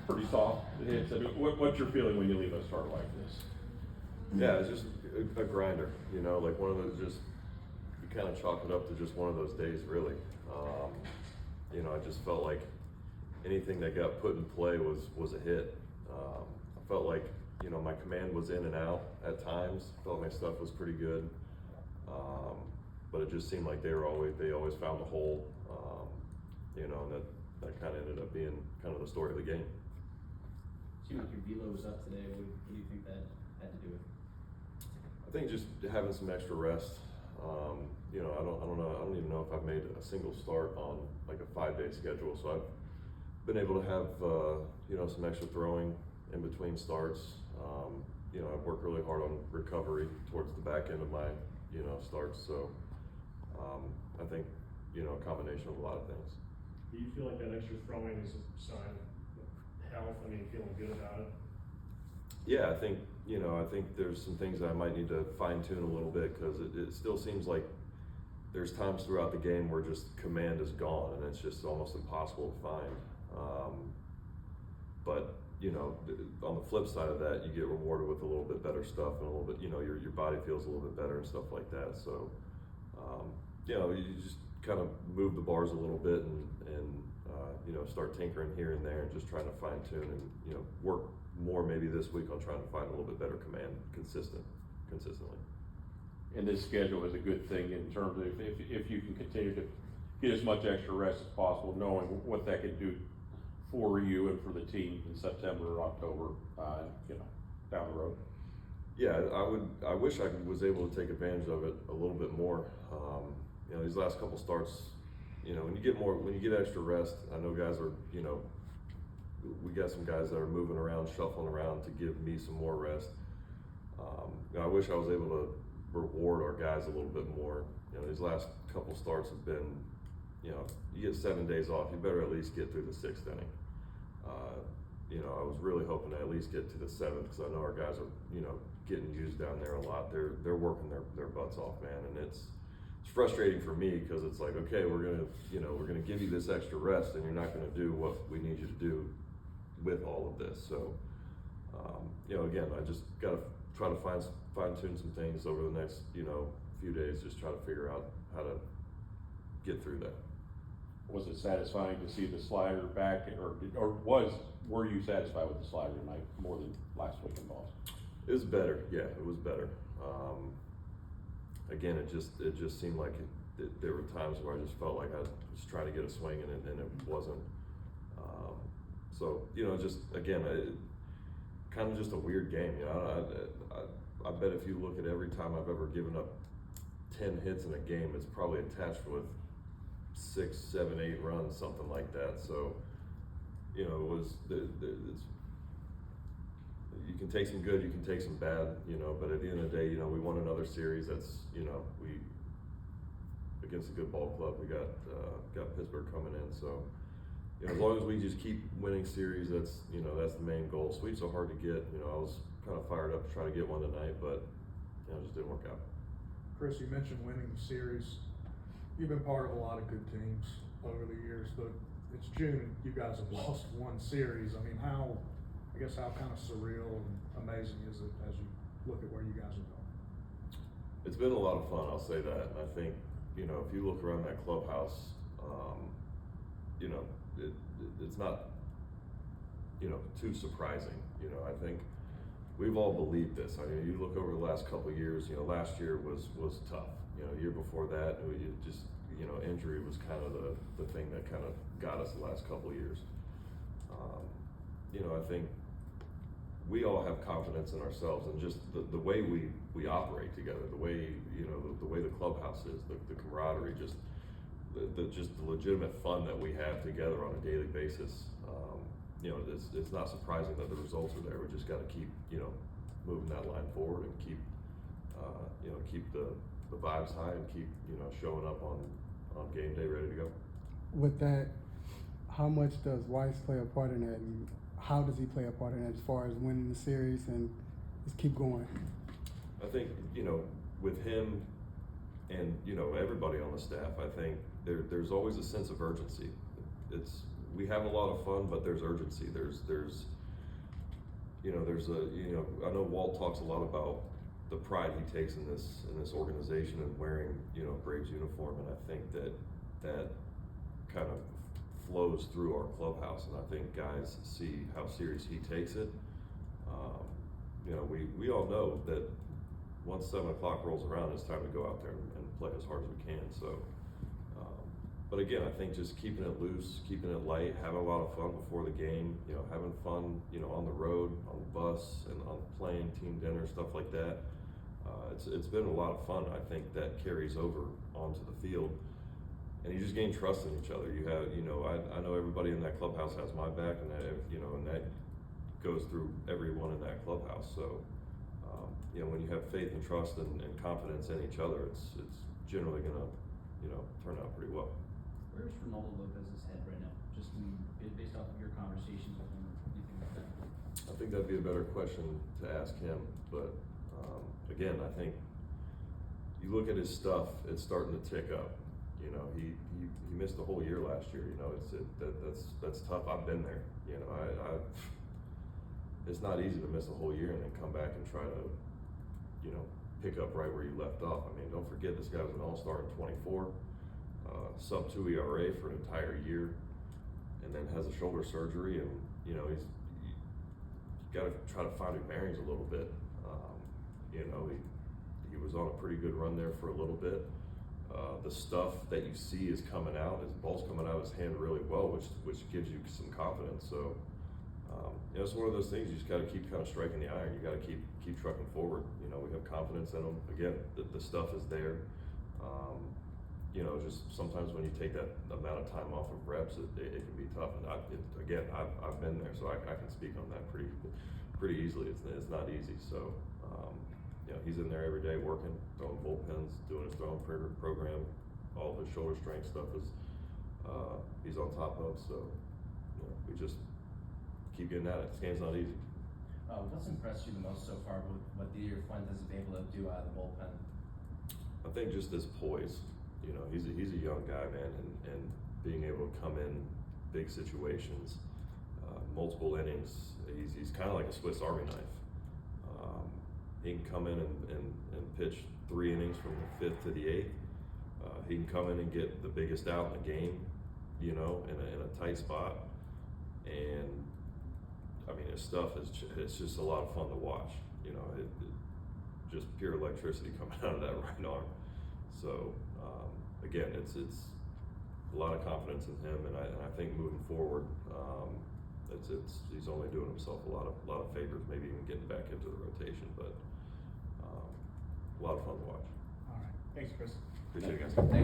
pretty soft hits. I mean, what's your feeling when you leave a start like this? Yeah, it's just a grinder, you know, like one of those just, you kind of chalk it up to just one of those days, really. You know, I just felt like anything that got put in play was a hit. I felt like, you know, my command was in and out at times. Felt my stuff was pretty good, but it just seemed like they always found a hole, you know, and that kind of ended up being kind of the story of the game. Seemed like your velo was up today. What do you think that had to do with? I think just having some extra rest. You know, I don't know. I don't even know if I've made a single start on like a 5-day schedule. So I've been able to have you know, some extra throwing in between starts. You know, I've worked really hard on recovery towards the back end of my, you know, starts. So I think, you know, a combination of a lot of things. Do you feel like that extra throwing is a sign of health? I mean, feeling good about it? Yeah, I think, you know, I think there's some things that I might need to fine tune a little bit, because it still seems like there's times throughout the game where just command is gone and it's just almost impossible to find. But you know, on the flip side of that, you get rewarded with a little bit better stuff and a little bit, you know, your body feels a little bit better and stuff like that. So, you know, you just kind of move the bars a little bit and you know, start tinkering here and there and just trying to fine tune and, you know, work more maybe this week on trying to find a little bit better command consistently. And this schedule is a good thing in terms of if you can continue to get as much extra rest as possible, knowing what that could do for you and for the team in September or October, you know, down the road. Yeah, I wish I was able to take advantage of it a little bit more. You know, these last couple starts, you know, when you get extra rest, I know guys are, you know, we got some guys that are moving around, shuffling around to give me some more rest. You know, I wish I was able to reward our guys a little bit more. You know, these last couple starts have been, you know, you get 7 days off, you better at least get through the 6th inning. You know, I was really hoping to at least get to the 7th, because I know our guys are, you know, getting used down there a lot. They're working their butts off, man, and it's frustrating for me, because it's like, okay, we're gonna give you this extra rest, and you're not gonna do what we need you to do with all of this. So, you know, again, I just gotta try to fine tune some things over the next, you know, few days. Just try to figure out how to get through that. Was it satisfying to see the slider back, were you satisfied with the slider tonight more than last week in Boston? It was better, yeah, it was better. Again, it just seemed like there were times where I just felt like I was trying to get a swing and it wasn't. So, you know, just again, kind of just a weird game. You know, I bet if you look at every time I've ever given up 10 hits in a game, it's probably attached with 6, 7, 8 runs, something like that. So, you know, it's, you can take some good, you can take some bad, you know, but at the end of the day, you know, we won another series. That's, you know, we against a good ball club. We got Pittsburgh coming in, so, you know, as long as we just keep winning series, that's, you know, that's the main goal. Sweeps are hard to get. You know, I was kind of fired up to try to get one tonight, but, you know, it just didn't work out. Chris, you mentioned winning the series. You've been part of a lot of good teams over the years, but it's June and you guys have lost one series. I mean, how kind of surreal and amazing is it as you look at where you guys are going? It's been a lot of fun, I'll say that. And I think, you know, if you look around that clubhouse, you know, it's not, you know, too surprising. You know, I think we've all believed this. I mean, you look over the last couple of years, you know, last year was tough. You know, year before that, it just, you know, injury was kind of the thing that kind of got us the last couple of years. You know, I think we all have confidence in ourselves and just the way we operate together, the way, you know, the way the clubhouse is, the camaraderie, just the legitimate fun that we have together on a daily basis. You know, it's not surprising that the results are there. We just got to keep, you know, moving that line forward and keep, you know, keep the vibes high and keep, you know, showing up on game day ready to go. With that, how much does Weiss play a part in that, and how does he play a part in that as far as winning the series and just keep going? I think, you know, with him and, you know, everybody on the staff, I think there's always a sense of urgency. It's we have a lot of fun, but there's urgency. I know Walt talks a lot about the pride he takes in this organization and wearing, Braves uniform, and I think that kind of flows through our clubhouse, and I think guys see how serious he takes it. We all know that once 7 o'clock rolls around, it's time to go out there and play as hard as we can. So, but again, I think just keeping it loose, keeping it light, having a lot of fun before the game, having fun, on the road, on the bus, and on the plane, team dinner, stuff like that. It's been a lot of fun. I think that carries over onto the field, and you just gain trust in each other. You have, I know everybody in that clubhouse has my back, and that goes through everyone in that clubhouse. So, when you have faith and trust and confidence in each other, it's generally gonna, turn out pretty well. Where's Ronaldo Lopez's head right now? Just based off of your conversations with him, anything like that? I think that'd be a better question to ask him, but again, I think you look at his stuff; it's starting to tick up. He missed the whole year last year. That's tough. I've been there. It's not easy to miss a whole year and then come back and try to, pick up right where you left off. I mean, don't forget this guy was an all-star in 24, sub-2 ERA for an entire year, and then has a shoulder surgery, and you got to try to find your bearings a little bit. He was on a pretty good run there for a little bit. The stuff that you see is coming out. His ball's coming out of his hand really well, which gives you some confidence. So. It's one of those things you just got to keep kind of striking the iron. You got to keep trucking forward. We have confidence in him. Again, the stuff is there. Just sometimes when you take that amount of time off of reps, it can be tough. And I've been there, so I can speak on that pretty easily. It's not easy. So, he's in there every day working, throwing bullpens, doing his throwing program. All of his shoulder strength stuff is he's on top of. So, we just keep getting at it. This game's not easy. What's impressed you the most so far with what Didier Fuentes is able to do out of the bullpen? I think just his poise. He's a young guy, man, and being able to come in big situations, multiple innings. He's kind of like a Swiss Army knife. He can come in and pitch 3 innings from the 5th to the 8th. He can come in and get the biggest out in the game, in a tight spot. And I mean, his stuff it's just a lot of fun to watch. Just pure electricity coming out of that right arm. So again, it's a lot of confidence in him, and I think moving forward, he's only doing himself a lot of favors, maybe even getting back into the rotation. But a lot of fun to watch. All right, thanks, Chris. Appreciate it, guys. Thank you.